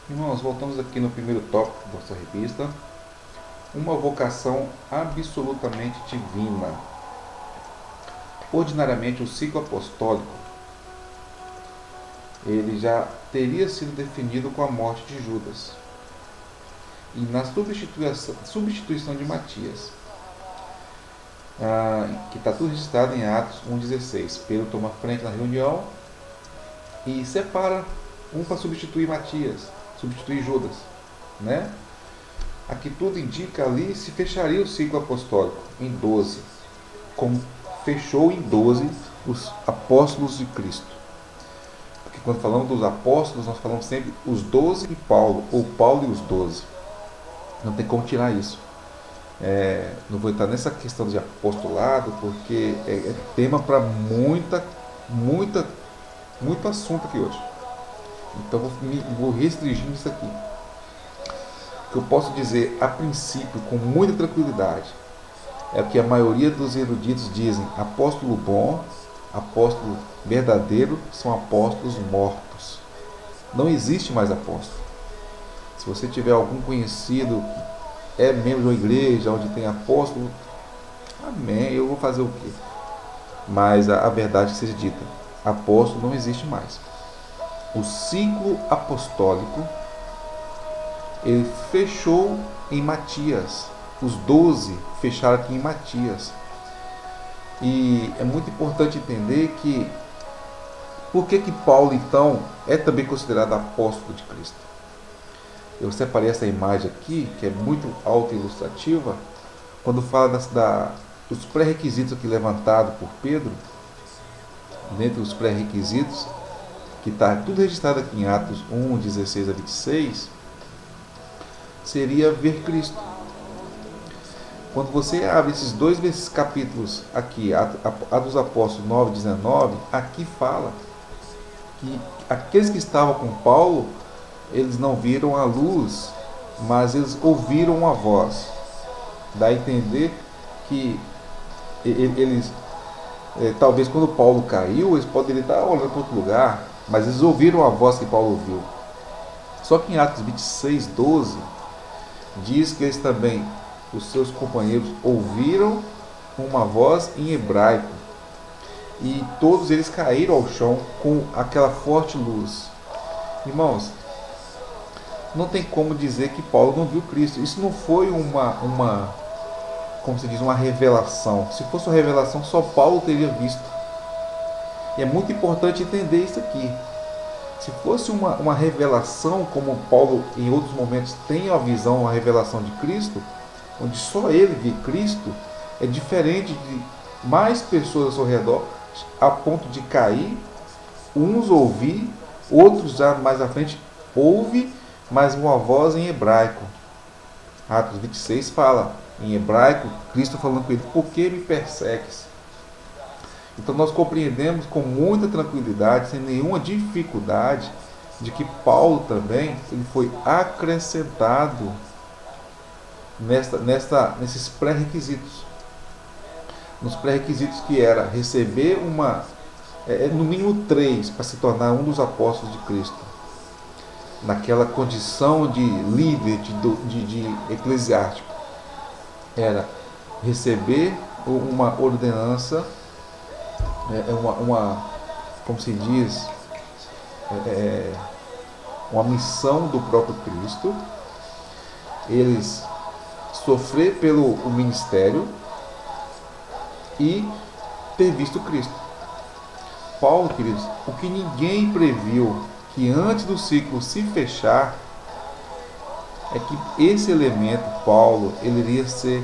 Irmãos, voltamos aqui no primeiro tópico da nossa revista. Uma vocação absolutamente divina. Ordinariamente, o ciclo apostólico ele já teria sido definido com a morte de Judas e na substituição de Matias, que está tudo registrado em Atos 1,16. Pedro toma frente na reunião e separa um para substituir Matias, substituir Judas, né? Aqui tudo indica ali se fecharia o ciclo apostólico em 12, como fechou em 12 os apóstolos de Cristo. Porque quando falamos dos apóstolos, nós falamos sempre os 12 e Paulo, ou Paulo e os 12. Não tem como tirar isso. Não vou entrar nessa questão de apostolado, porque é tema para muito assunto aqui hoje. Então vou restringir isso aqui. O que eu posso dizer a princípio com muita tranquilidade é que a maioria dos eruditos dizem: apóstolo bom, apóstolo verdadeiro são apóstolos mortos. Não existe mais apóstolo. Se você tiver algum conhecido que é membro de uma igreja onde tem apóstolo, amém, eu vou fazer o quê? Mas a verdade que seja dita, apóstolo não existe mais. O ciclo apostólico ele fechou em Matias. Os 12 fecharam aqui em Matias. E é muito importante entender que por que Paulo então é também considerado apóstolo de Cristo. Eu separei essa imagem aqui, que é muito autoilustrativa, quando fala dos pré-requisitos aqui levantados por Pedro. Dentre os pré-requisitos, que está tudo registrado aqui em Atos 1, 16 a 26, seria ver Cristo. Quando você abre esses dois capítulos aqui, a dos Apóstolos 9 e 19, aqui fala que aqueles que estavam com Paulo, eles não viram a luz, mas eles ouviram uma voz. Dá a entender que eles, talvez quando Paulo caiu, eles poderiam estar olhando para outro lugar, mas eles ouviram a voz que Paulo ouviu. Só que em Atos 26, 12, diz que eles também, os seus companheiros, ouviram uma voz em hebraico e todos eles caíram ao chão com aquela forte luz. Irmãos, não tem como dizer que Paulo não viu Cristo. Isso não foi como se diz, uma revelação. Se fosse uma revelação, só Paulo teria visto. E é muito importante entender isso aqui. Se fosse uma revelação, como Paulo em outros momentos tem a visão, a revelação de Cristo, onde só ele vê Cristo, é diferente de mais pessoas ao seu redor, a ponto de cair, uns ouvir, outros já mais à frente ouve, mas uma voz em hebraico. Atos 26 fala em hebraico, Cristo falando com ele: por que me persegues? Então nós compreendemos com muita tranquilidade, sem nenhuma dificuldade, de que Paulo também ele foi acrescentado nesses pré-requisitos. Nos pré-requisitos que era receber no mínimo 3 para se tornar um dos apóstolos de Cristo. Naquela condição de líder, de eclesiástico. Era receber uma ordenança, como se diz, uma missão do próprio Cristo. Eles sofrer pelo ministério e ter visto Cristo. Paulo, queridos, o que ninguém previu, que antes do ciclo se fechar, é que esse elemento, Paulo, ele iria ser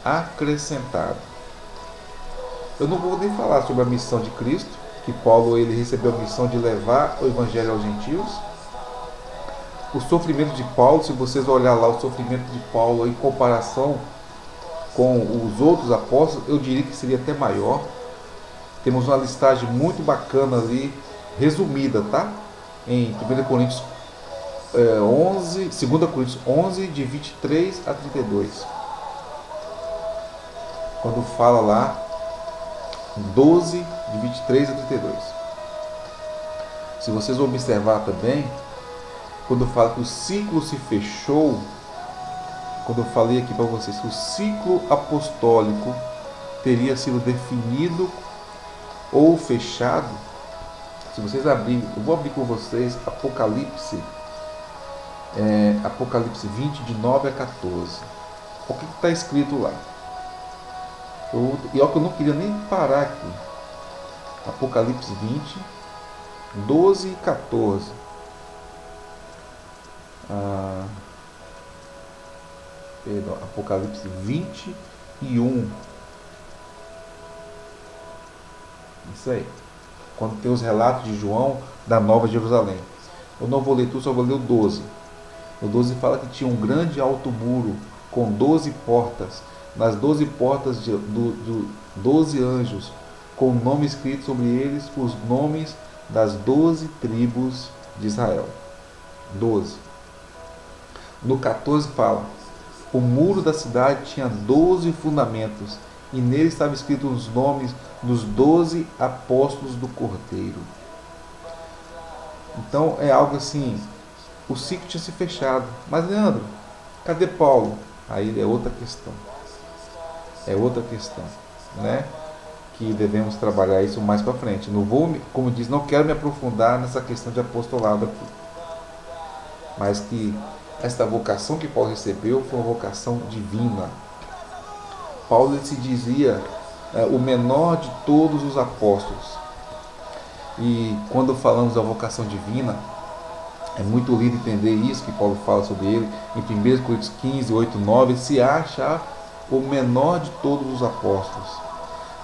acrescentado. Eu não vou nem falar sobre a missão de Cristo, que Paulo ele recebeu a missão de levar o evangelho aos gentios. O sofrimento de Paulo, se vocês olharem lá o sofrimento de Paulo em comparação com os outros apóstolos, eu diria que seria até maior. Temos uma listagem muito bacana ali, resumida, tá? Em 1 Coríntios 11, 2 Coríntios 11, de 23 a 32. Quando fala lá, 12, de 23 a 32. Se vocês observar também, quando eu falo que o ciclo se fechou, quando eu falei aqui para vocês que o ciclo apostólico teria sido definido ou fechado, se vocês abrirem, eu vou abrir com vocês Apocalipse, Apocalipse 20, de 9 a 14. O que está escrito lá? E olha que eu não queria nem parar aqui. Apocalipse 20, 12 e 14. Perdão, Apocalipse 21. Isso aí. Quando tem os relatos de João da Nova Jerusalém. Eu não vou ler tudo, só vou ler o 12. O 12 fala que tinha um grande alto muro com 12 portas. Nas 12 portas do 12 anjos, com o nome escrito sobre eles, os nomes das 12 tribos de Israel. 12. No 14 fala: o muro da cidade tinha 12 fundamentos, e nele estavam escritos os nomes dos 12 apóstolos do Cordeiro. Então é algo assim, o ciclo tinha se fechado. Mas Leandro, cadê Paulo? Aí é outra questão. É outra questão, né? Que devemos trabalhar isso mais para frente. Não vou, como diz, não quero me aprofundar nessa questão de apostolado aqui. Mas que esta vocação que Paulo recebeu foi uma vocação divina. Paulo ele se dizia o menor de todos os apóstolos. E quando falamos da vocação divina, é muito lindo entender isso que Paulo fala sobre ele. Em 1 Coríntios 15, 8, 9, ele se acha o menor de todos os apóstolos.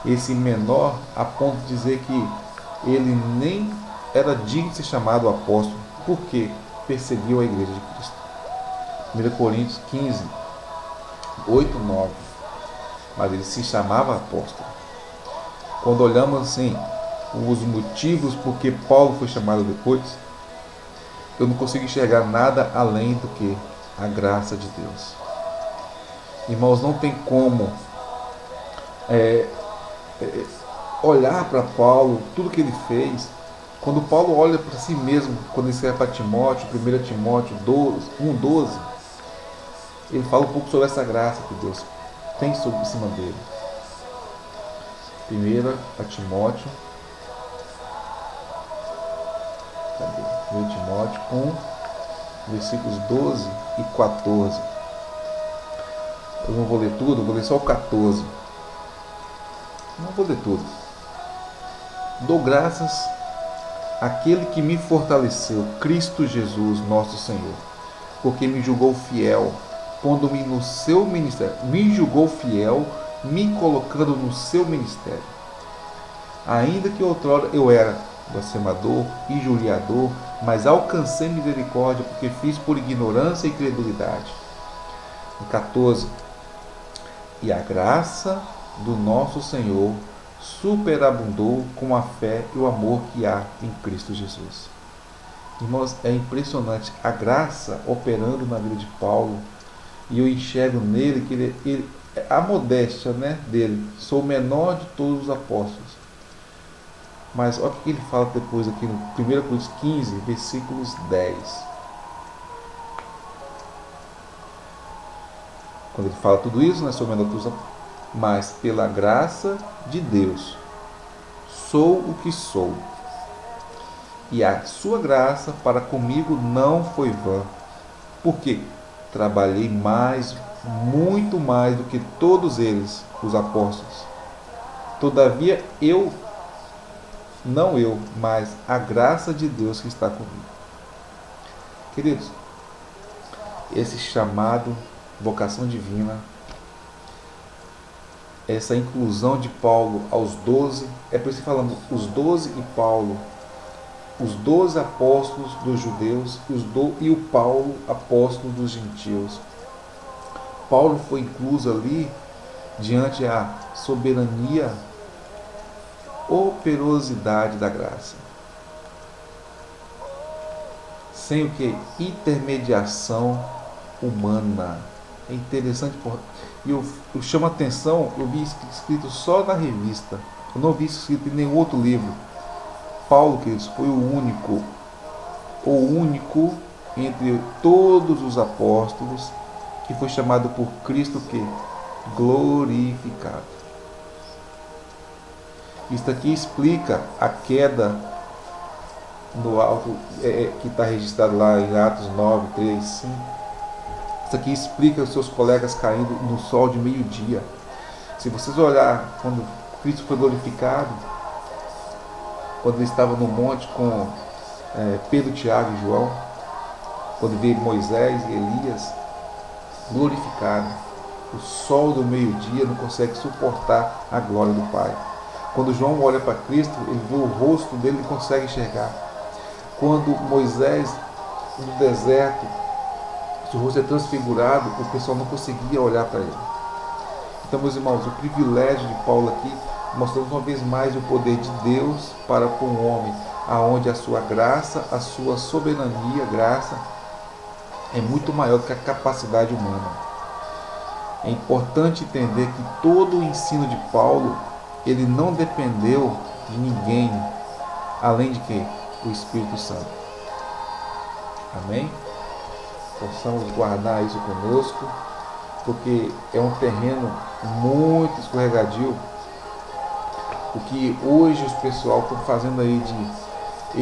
Esse menor a ponto de dizer que ele nem era digno de ser chamado apóstolo, porque perseguiu a igreja de Cristo. 1 Coríntios 15, 8, 9. Mas ele se chamava apóstolo. Quando olhamos assim os motivos por que Paulo foi chamado depois, eu não consigo enxergar nada além do que a graça de Deus. Irmãos, não tem como olhar para Paulo, tudo que ele fez. Quando Paulo olha para si mesmo, quando ele escreve para Timóteo, 1 Timóteo 1,12, ele fala um pouco sobre essa graça que Deus tem sobre cima dele. 1 Timóteo 1 Timóteo 1, versículos 12 e 14. Eu não vou ler tudo, vou ler só o 14. Não vou ler tudo. Dou graças àquele que me fortaleceu, Cristo Jesus, nosso Senhor, porque me julgou fiel, pondo-me no seu ministério. Me julgou fiel, me colocando no seu ministério. Ainda que outrora eu era blasfemador, injuriador, mas alcancei misericórdia, porque fiz por ignorância e credulidade. 14. E a graça do nosso Senhor superabundou com a fé e o amor que há em Cristo Jesus. Irmãos, é impressionante a graça operando na vida de Paulo, e eu enxergo nele que ele a modéstia, dele. Sou o menor de todos os apóstolos. Mas olha o que ele fala depois aqui no 1 Coríntios 15, versículos 10. Quando ele fala tudo isso, sou o menor de todos os apóstolos, mas pela graça de Deus sou o que sou. E a sua graça para comigo não foi vã, porque trabalhei muito mais do que todos eles, os apóstolos. Todavia não eu, mas a graça de Deus que está comigo. Queridos, esse chamado, vocação divina, essa inclusão de Paulo aos 12, é por isso que falamos os 12 e Paulo, os 12 apóstolos dos judeus e o Paulo, apóstolo dos gentios. Paulo foi incluso ali diante da soberania, operosidade da graça. Sem o que? Intermediação humana. É interessante, e eu chamo a atenção, eu vi escrito só na revista, eu não vi isso escrito em nenhum outro livro. Paulo, queridos, foi o único entre todos os apóstolos, que foi chamado por Cristo que glorificado. Isto aqui explica a queda no alto, que está registrado lá em Atos 9, 3, 5. Isso aqui explica os seus colegas caindo no sol de meio-dia. Se vocês olhar quando Cristo foi glorificado, quando ele estava no monte com Pedro, Tiago e João, quando veio Moisés e Elias, glorificado, o sol do meio-dia não consegue suportar a glória do Pai. Quando João olha para Cristo, ele vê o rosto dele e consegue enxergar. Quando Moisés, no deserto, seu rosto é transfigurado, o pessoal não conseguia olhar para ele. Então, meus irmãos, o privilégio de Paulo aqui, mostrando uma vez mais o poder de Deus para com o homem, aonde a sua graça, a sua soberania, graça, é muito maior do que a capacidade humana. É importante entender que todo o ensino de Paulo, ele não dependeu de ninguém, além de quem? O Espírito Santo. Amém? Possamos guardar isso conosco, porque é um terreno muito escorregadio. O que hoje os pessoal estão fazendo aí de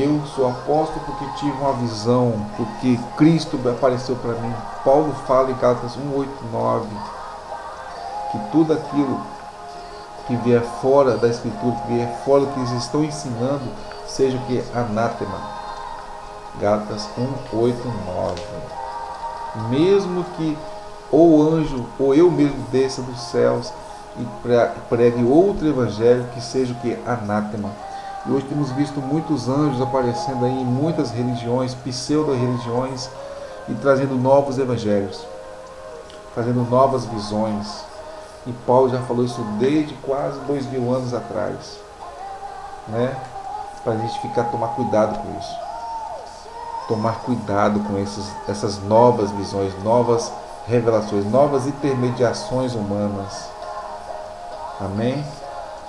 eu sou apóstolo porque tive uma visão, porque Cristo apareceu para mim. Paulo fala em Gálatas 1:8-9 que tudo aquilo que vier fora da Escritura, que vier fora do que eles estão ensinando, seja o que? Anátema. Gálatas 1:8-9. Mesmo que ou anjo ou eu mesmo desça dos céus e pregue outro evangelho, que seja o que? Anátema. E hoje temos visto muitos anjos aparecendo aí em muitas religiões, pseudo-religiões, e trazendo novos evangelhos, trazendo novas visões. E Paulo já falou isso desde quase 2000 anos atrás, né? Para a gente tomar cuidado com isso. Tomar cuidado com essas novas visões, novas revelações, novas intermediações humanas. Amém?